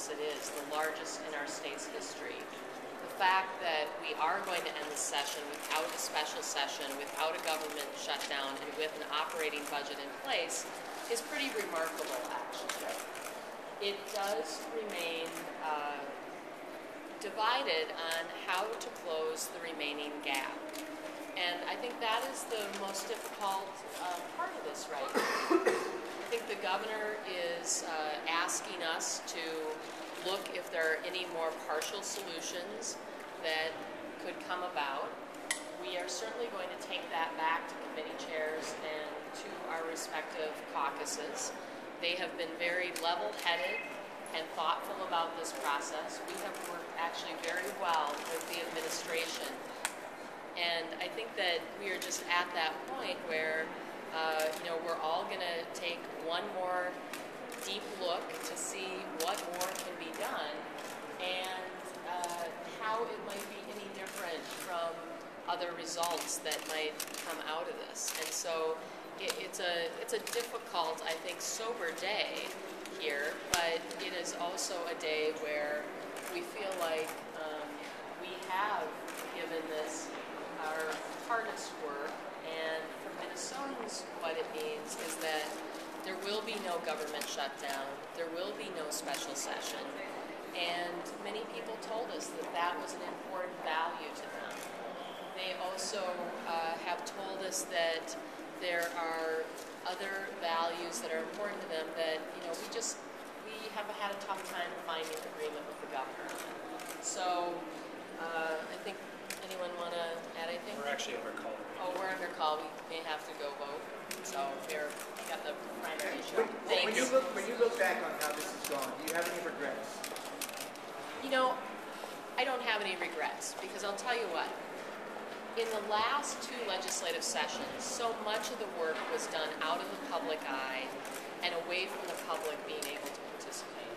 as it is, the largest in our state's history, the fact that we are going to end the session without a special session, without a government shutdown, and with an operating budget in place is pretty remarkable, actually. It does remain divided on how to close the remaining gap. And I think that is the most difficult part of this right now. I think the governor is asking us to look if there are any more partial solutions that could come about. We are certainly going to take that back to committee chairs and to our respective caucuses. They have been very level-headed and thoughtful about this process. We have worked actually very well with the administration. And I think that we are just at that point where, we're all going to take one more deep look to see what more can be done and how it might be any different from other results that might come out of this. And so it's a difficult, I think, sober day here, but it is also a day where we feel like we have given this our hardest work, and for Minnesotans, what it means is that there will be no government shutdown, there will be no special session, and many people told us that that was an important value to them. They also have told us that there are other values that are important to them that, we have had a tough time finding agreement with the governor on. So I think, anyone want to add anything? We're actually under call. Oh, we're under call. We may have to go vote. So here, we got the primary issue. When you look back on how this has gone, do you have any regrets? I don't have any regrets, because I'll tell you what. In the last two legislative sessions, so much of the work was done out of the public eye and away from the public being able to participate.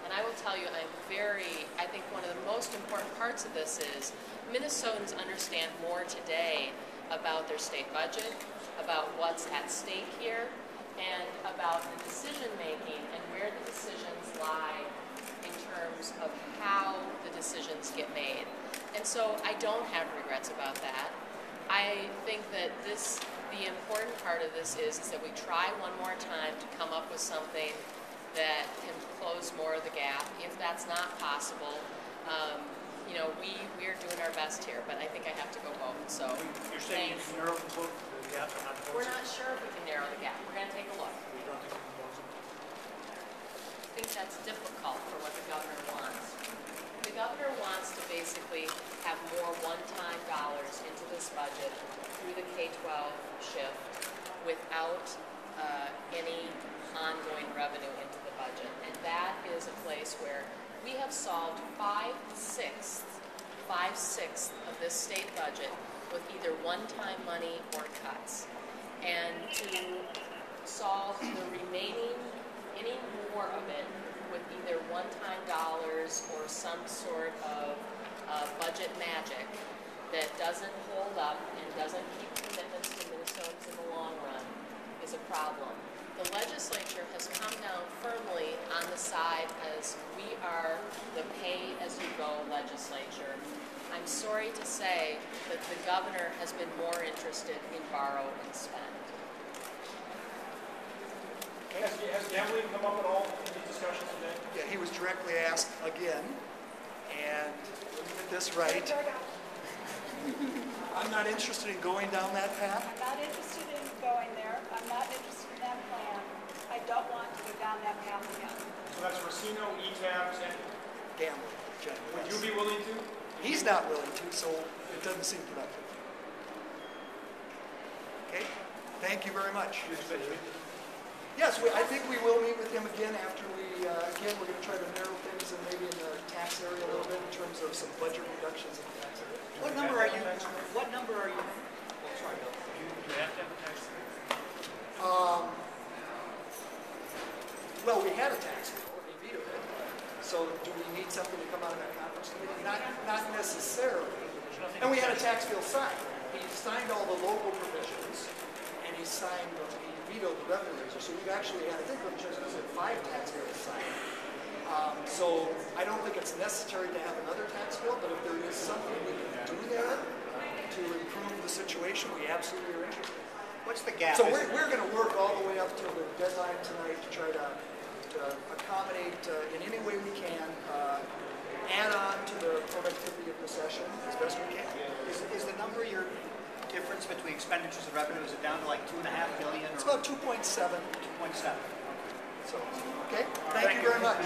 And I will tell you, I think one of the most important parts of this is Minnesotans understand more today about their state budget, about what's at stake here, and about the decision making and where the decisions lie in terms of how the decisions get made. And so I don't have regrets about that. I think that the important part of this is that we try one more time to come up with something that can close more of the gap. If that's not possible, we're doing our best here, but I think I have to go vote. So you're saying you can narrow the gap or not close? We're not sure if we can narrow the gap. We're going to take a look. You don't think you can close it? I think that's difficult for what the governor wants. The governor wants to basically have more one-time dollars into this budget through the K-12 shift without any ongoing revenue into the budget. And that is a place where we have solved 5/6 of this state budget with either one-time money or cuts. And to solve the remaining, any more of it, with either one-time dollars or some sort of budget magic that doesn't hold up and doesn't keep commitments to Minnesotans in the long run is a problem. The legislature has come down firmly on the side as we are the pay-as-you-go legislature. I'm sorry to say that the governor has been more interested in borrow and spend. Has gambling come up at all in these discussions today? Yeah, he was directly asked again, and let me get this right. I'm not interested in going down that path. I'm not interested in going there. I'm not interested in that plan. I don't want to go down that path again. So that's Racino, ETABS, and Gambling, generally. would you be willing to? He's not willing to, so it doesn't seem productive. Okay, thank you very much. Yes, I think we will meet with him again after we, again, we're going to try to narrow things and maybe in the tax area a little bit in terms of some budget reductions in the tax area. What number are you? What number are you? Oh, sorry, Bill. Do you have to have a tax rate? Well, we had a tax bill, we vetoed it. So do we need something to come out of that conference committee? Not necessarily. And we had a tax bill signed. He signed all the local provisions, and he vetoed the revenue raiser. So we've actually had, I think, 5 tax bills signed. So So I don't think it's necessary to have another tax bill, but if there is something we can do there to improve the situation, we absolutely are interested. What's the gap? So we're going to work all the way up till the deadline tonight to try to accommodate in any way we can, add on to the productivity of the session as best we can. Is the number your difference between expenditures and revenue, is it down to like 2.5 million? It's about 2.7. 2.7. So, okay, thank you very much.